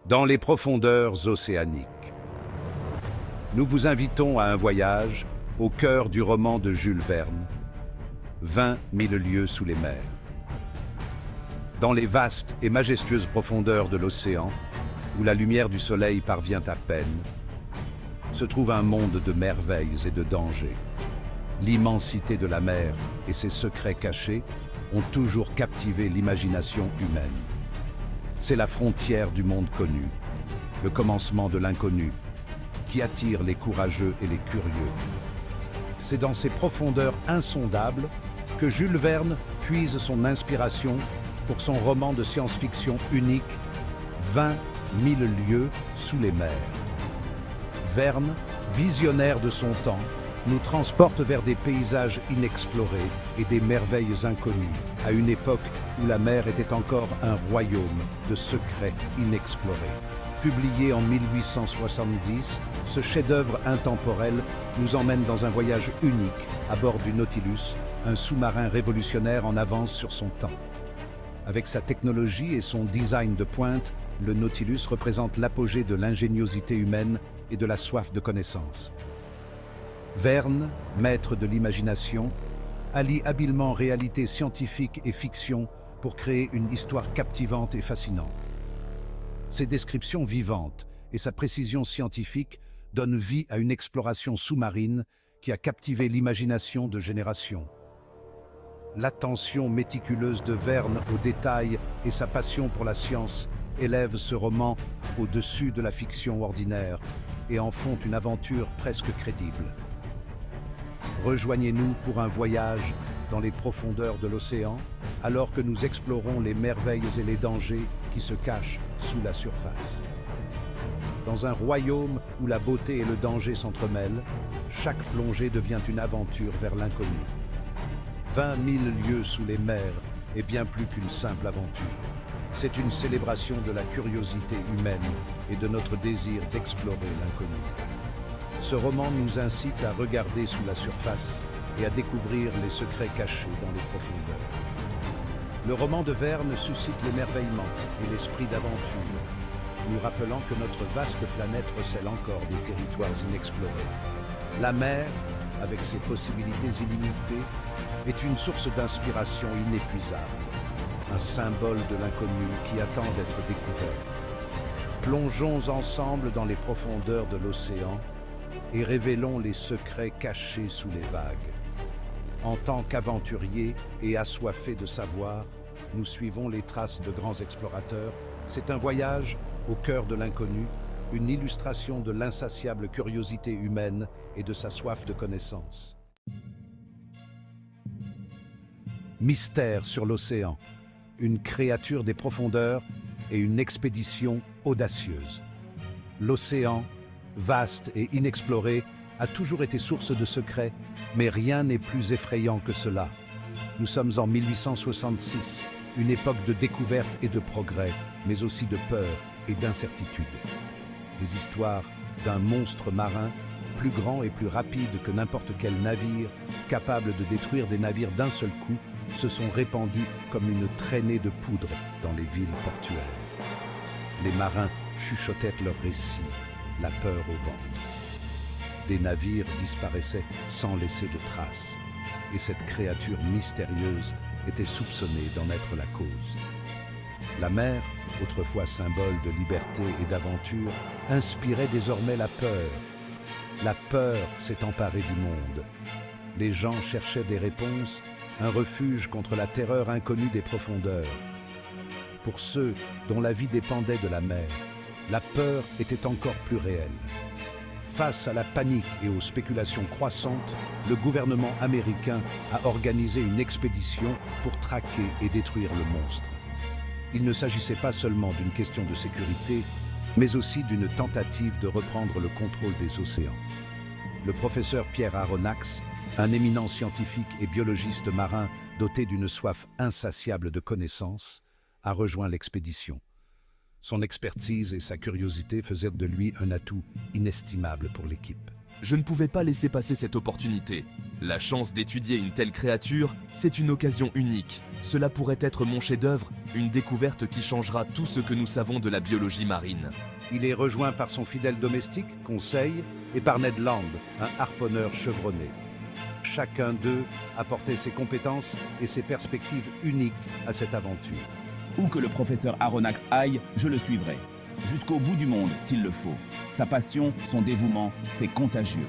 dans les profondeurs océaniques. Nous vous invitons à un voyage au cœur du roman de Jules Verne, 20 000 lieues sous les mers. Dans les vastes et majestueuses profondeurs de l'océan, où la lumière du soleil parvient à peine, se trouve un monde de merveilles et de dangers. L'immensité de la mer et ses secrets cachés ont toujours captivé l'imagination humaine. C'est la frontière du monde connu, le commencement de l'inconnu, qui attire les courageux et les curieux. C'est dans ces profondeurs insondables que Jules Verne puise son inspiration pour son roman de science-fiction unique, 20 000 lieues sous les mers. Verne, visionnaire de son temps, nous transporte vers des paysages inexplorés et des merveilles inconnues, à une époque où la mer était encore un royaume de secrets inexplorés. Publié en 1870, ce chef-d'œuvre intemporel nous emmène dans un voyage unique à bord du Nautilus, un sous-marin révolutionnaire en avance sur son temps. Avec sa technologie et son design de pointe, le Nautilus représente l'apogée de l'ingéniosité humaine et de la soif de connaissance. Verne, maître de l'imagination, allie habilement réalité scientifique et fiction pour créer une histoire captivante et fascinante. Ses descriptions vivantes et sa précision scientifique donnent vie à une exploration sous-marine qui a captivé l'imagination de générations. L'attention méticuleuse de Verne aux détails et sa passion pour la science élèvent ce roman au-dessus de la fiction ordinaire et en font une aventure presque crédible. Rejoignez-nous pour un voyage dans les profondeurs de l'océan, alors que nous explorons les merveilles et les dangers qui se cachent sous la surface. Dans un royaume où la beauté et le danger s'entremêlent, chaque plongée devient une aventure vers l'inconnu. 20 000 lieues sous les mers est bien plus qu'une simple aventure. C'est une célébration de la curiosité humaine et de notre désir d'explorer l'inconnu. Ce roman nous incite à regarder sous la surface et à découvrir les secrets cachés dans les profondeurs. Le roman de Verne suscite l'émerveillement et l'esprit d'aventure, nous rappelant que notre vaste planète recèle encore des territoires inexplorés. La mer, avec ses possibilités illimitées, est une source d'inspiration inépuisable, un symbole de l'inconnu qui attend d'être découvert. Plongeons ensemble dans les profondeurs de l'océan et révélons les secrets cachés sous les vagues. En tant qu'aventuriers et assoiffés de savoir, nous suivons les traces de grands explorateurs. C'est un voyage au cœur de l'inconnu, une illustration de l'insatiable curiosité humaine et de sa soif de connaissance. Mystère sur l'océan, une créature des profondeurs et une expédition audacieuse. L'océan, vaste et inexploré, a toujours été source de secrets, mais rien n'est plus effrayant que cela. Nous sommes en 1866, une époque de découverte et de progrès, mais aussi de peur et d'incertitude. Les histoires d'un monstre marin, plus grand et plus rapide que n'importe quel navire, capable de détruire des navires d'un seul coup, se sont répandues comme une traînée de poudre dans les villes portuaires. Les marins chuchotaient leurs récits, la peur au ventre. Des navires disparaissaient sans laisser de traces, et cette créature mystérieuse était soupçonnée d'en être la cause. La mer, autrefois symbole de liberté et d'aventure, inspirait désormais la peur. La peur s'est emparée du monde. Les gens cherchaient des réponses, un refuge contre la terreur inconnue des profondeurs. Pour ceux dont la vie dépendait de la mer, la peur était encore plus réelle. Face à la panique et aux spéculations croissantes, le gouvernement américain a organisé une expédition pour traquer et détruire le monstre. Il ne s'agissait pas seulement d'une question de sécurité, mais aussi d'une tentative de reprendre le contrôle des océans. Le professeur Pierre Aronnax, un éminent scientifique et biologiste marin doté d'une soif insatiable de connaissances, a rejoint l'expédition. Son expertise et sa curiosité faisaient de lui un atout inestimable pour l'équipe. Je ne pouvais pas laisser passer cette opportunité. La chance d'étudier une telle créature, c'est une occasion unique. Cela pourrait être mon chef-d'œuvre, une découverte qui changera tout ce que nous savons de la biologie marine. Il est rejoint par son fidèle domestique, Conseil, et par Ned Land, un harponneur chevronné. Chacun d'eux apportait ses compétences et ses perspectives uniques à cette aventure. Où que le professeur Aronnax aille, je le suivrai. Jusqu'au bout du monde, s'il le faut. Sa passion, son dévouement, c'est contagieux.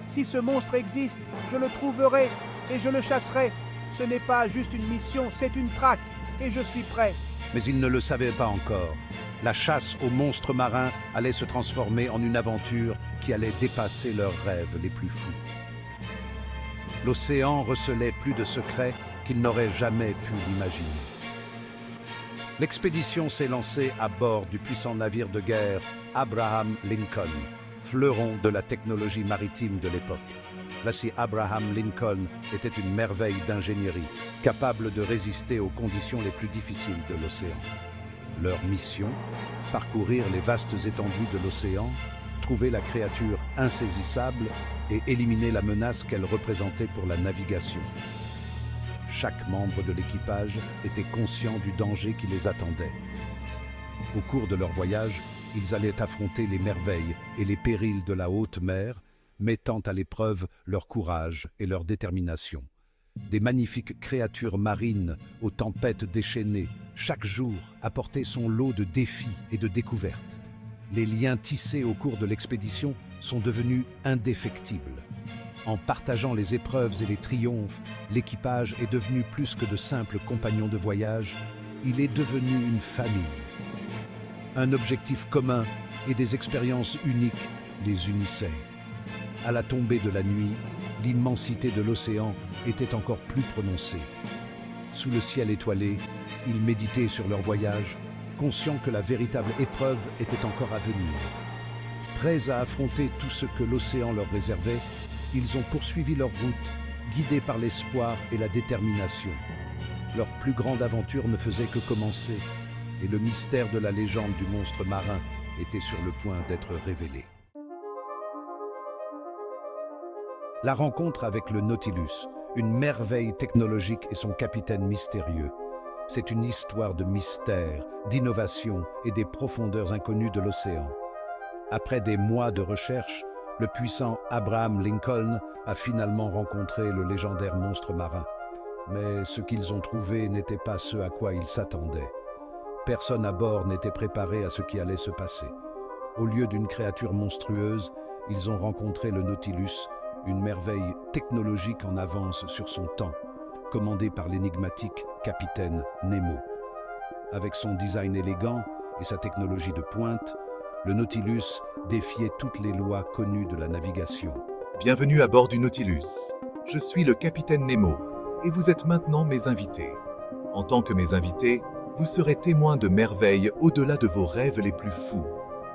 Si ce monstre existe, je le trouverai et je le chasserai. Ce n'est pas juste une mission, c'est une traque. Et je suis prêt. Mais ils ne le savaient pas encore. La chasse aux monstres marins allait se transformer en une aventure qui allait dépasser leurs rêves les plus fous. L'océan recelait plus de secrets qu'ils n'auraient jamais pu l'imaginer. L'expédition s'est lancée à bord du puissant navire de guerre Abraham Lincoln, fleuron de la technologie maritime de l'époque. L'acier Abraham Lincoln était une merveille d'ingénierie, capable de résister aux conditions les plus difficiles de l'océan. Leur mission, parcourir les vastes étendues de l'océan, trouver la créature insaisissable et éliminer la menace qu'elle représentait pour la navigation. Chaque membre de l'équipage était conscient du danger qui les attendait. Au cours de leur voyage, ils allaient affronter les merveilles et les périls de la haute mer, mettant à l'épreuve leur courage et leur détermination. Des magnifiques créatures marines aux tempêtes déchaînées, chaque jour apportaient son lot de défis et de découvertes. Les liens tissés au cours de l'expédition sont devenus indéfectibles. En partageant les épreuves et les triomphes, l'équipage est devenu plus que de simples compagnons de voyage, il est devenu une famille. Un objectif commun et des expériences uniques les unissaient. À la tombée de la nuit, l'immensité de l'océan était encore plus prononcée. Sous le ciel étoilé, ils méditaient sur leur voyage, conscients que la véritable épreuve était encore à venir. Prêts à affronter tout ce que l'océan leur réservait, ils ont poursuivi leur route, guidés par l'espoir et la détermination. Leur plus grande aventure ne faisait que commencer, et le mystère de la légende du monstre marin était sur le point d'être révélé. La rencontre avec le Nautilus, une merveille technologique et son capitaine mystérieux. C'est une histoire de mystère, d'innovation et des profondeurs inconnues de l'océan. Après des mois de recherche, le puissant Abraham Lincoln a finalement rencontré le légendaire monstre marin. Mais ce qu'ils ont trouvé n'était pas ce à quoi ils s'attendaient. Personne à bord n'était préparé à ce qui allait se passer. Au lieu d'une créature monstrueuse, ils ont rencontré le Nautilus, une merveille technologique en avance sur son temps, commandée par l'énigmatique capitaine Nemo. Avec son design élégant et sa technologie de pointe, le Nautilus défiait toutes les lois connues de la navigation. Bienvenue à bord du Nautilus. Je suis le capitaine Nemo et vous êtes maintenant mes invités. En tant que mes invités, vous serez témoins de merveilles au-delà de vos rêves les plus fous.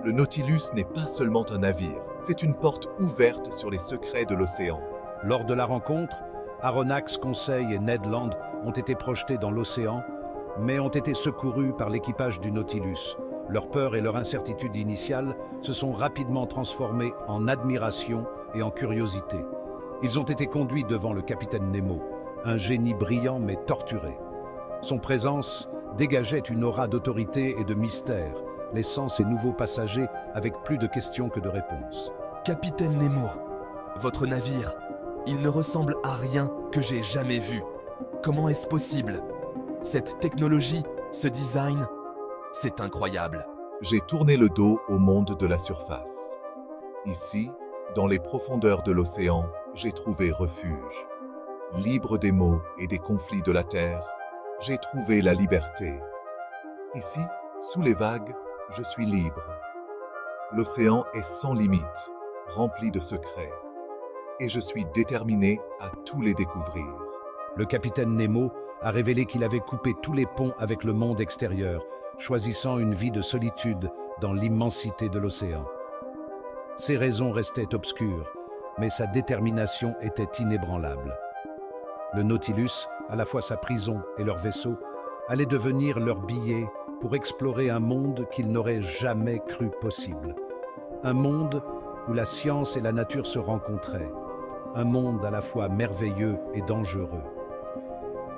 Le Nautilus n'est pas seulement un navire, c'est une porte ouverte sur les secrets de l'océan. Lors de la rencontre, Aronnax, Conseil et Ned Land ont été projetés dans l'océan, mais ont été secourus par l'équipage du Nautilus. Leur peur et leur incertitude initiale se sont rapidement transformées en admiration et en curiosité. Ils ont été conduits devant le capitaine Nemo, un génie brillant mais torturé. Son présence dégageait une aura d'autorité et de mystère, laissant ses nouveaux passagers avec plus de questions que de réponses. Capitaine Nemo, votre navire, il ne ressemble à rien que j'ai jamais vu. Comment est-ce possible? Cette technologie, ce design, c'est incroyable. J'ai tourné le dos au monde de la surface. Ici, dans les profondeurs de l'océan, j'ai trouvé refuge. Libre des maux et des conflits de la terre, j'ai trouvé la liberté. Ici, sous les vagues, je suis libre. L'océan est sans limite, rempli de secrets. Et je suis déterminé à tous les découvrir. Le capitaine Nemo a révélé qu'il avait coupé tous les ponts avec le monde extérieur, choisissant une vie de solitude dans l'immensité de l'océan. Ses raisons restaient obscures, mais sa détermination était inébranlable. Le Nautilus, à la fois sa prison et leur vaisseau, allait devenir leur billet pour explorer un monde qu'ils n'auraient jamais cru possible. Un monde où la science et la nature se rencontraient. un monde à la fois merveilleux et dangereux.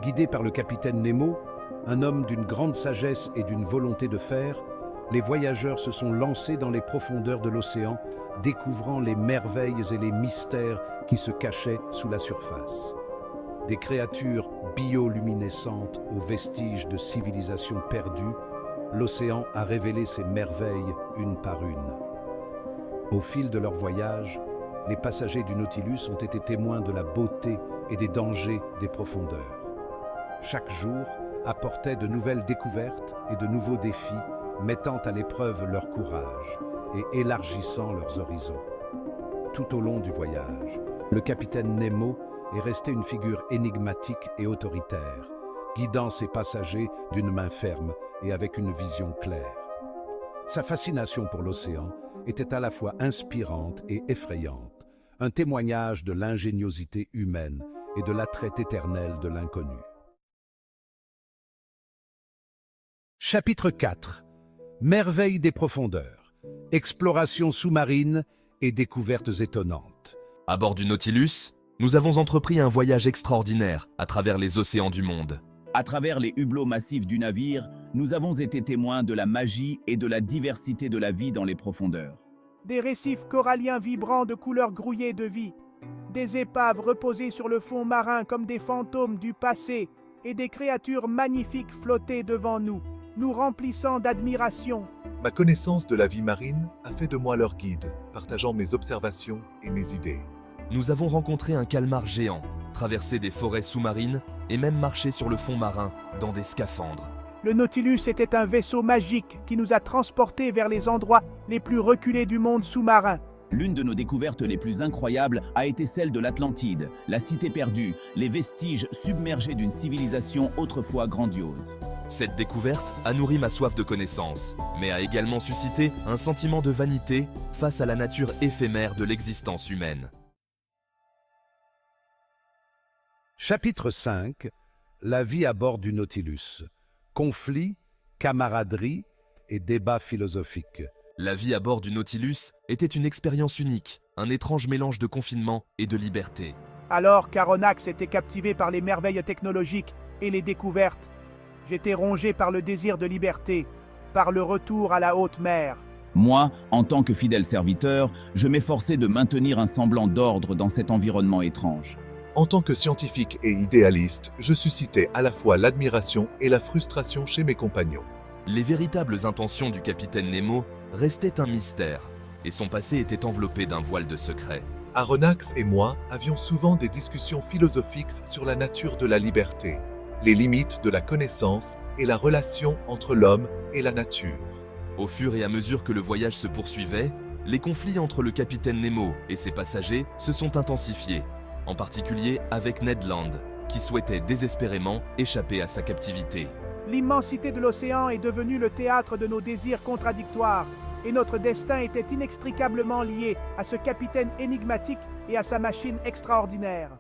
Guidés par le capitaine Nemo, un homme d'une grande sagesse et d'une volonté de fer, les voyageurs se sont lancés dans les profondeurs de l'océan, découvrant les merveilles et les mystères qui se cachaient sous la surface. Des créatures bioluminescentes aux vestiges de civilisations perdues, l'océan a révélé ses merveilles une par une. Au fil de leur voyage, les passagers du Nautilus ont été témoins de la beauté et des dangers des profondeurs. Chaque jour apportait de nouvelles découvertes et de nouveaux défis, mettant à l'épreuve leur courage et élargissant leurs horizons. Tout au long du voyage, le capitaine Nemo est resté une figure énigmatique et autoritaire, guidant ses passagers d'une main ferme et avec une vision claire. Sa fascination pour l'océan était à la fois inspirante et effrayante, un témoignage de l'ingéniosité humaine et de l'attrait éternel de l'inconnu. Chapitre 4. Merveilles des profondeurs, exploration sous-marine et découvertes étonnantes. À bord du Nautilus, nous avons entrepris un voyage extraordinaire à travers les océans du monde. À travers les hublots massifs du navire, nous avons été témoins de la magie et de la diversité de la vie dans les profondeurs. Des récifs coralliens vibrants de couleurs grouillées de vie, des épaves reposées sur le fond marin comme des fantômes du passé et des créatures magnifiques flottaient devant nous, nous remplissant d'admiration. Ma connaissance de la vie marine a fait de moi leur guide, partageant mes observations et mes idées. Nous avons rencontré un calmar géant, traversé des forêts sous-marines et même marché sur le fond marin dans des scaphandres. Le Nautilus était un vaisseau magique qui nous a transportés vers les endroits les plus reculés du monde sous-marin. L'une de nos découvertes les plus incroyables a été celle de l'Atlantide, la cité perdue, les vestiges submergés d'une civilisation autrefois grandiose. Cette découverte a nourri ma soif de connaissance, mais a également suscité un sentiment de vanité face à la nature éphémère de l'existence humaine. Chapitre 5. La vie à bord du Nautilus. Conflits, camaraderie et débats philosophiques. La vie à bord du Nautilus était une expérience unique, un étrange mélange de confinement et de liberté. Alors qu'Aronnax était captivé par les merveilles technologiques et les découvertes, j'étais rongé par le désir de liberté, par le retour à la haute mer. Moi, en tant que fidèle serviteur, je m'efforçais de maintenir un semblant d'ordre dans cet environnement étrange. En tant que scientifique et idéaliste, je suscitais à la fois l'admiration et la frustration chez mes compagnons. Les véritables intentions du capitaine Nemo restaient un mystère, et son passé était enveloppé d'un voile de secret. Aronnax et moi avions souvent des discussions philosophiques sur la nature de la liberté, les limites de la connaissance et la relation entre l'homme et la nature. Au fur et à mesure que le voyage se poursuivait, les conflits entre le capitaine Nemo et ses passagers se sont intensifiés, en particulier avec Ned Land, qui souhaitait désespérément échapper à sa captivité. L'immensité de l'océan est devenue le théâtre de nos désirs contradictoires, et notre destin était inextricablement lié à ce capitaine énigmatique et à sa machine extraordinaire.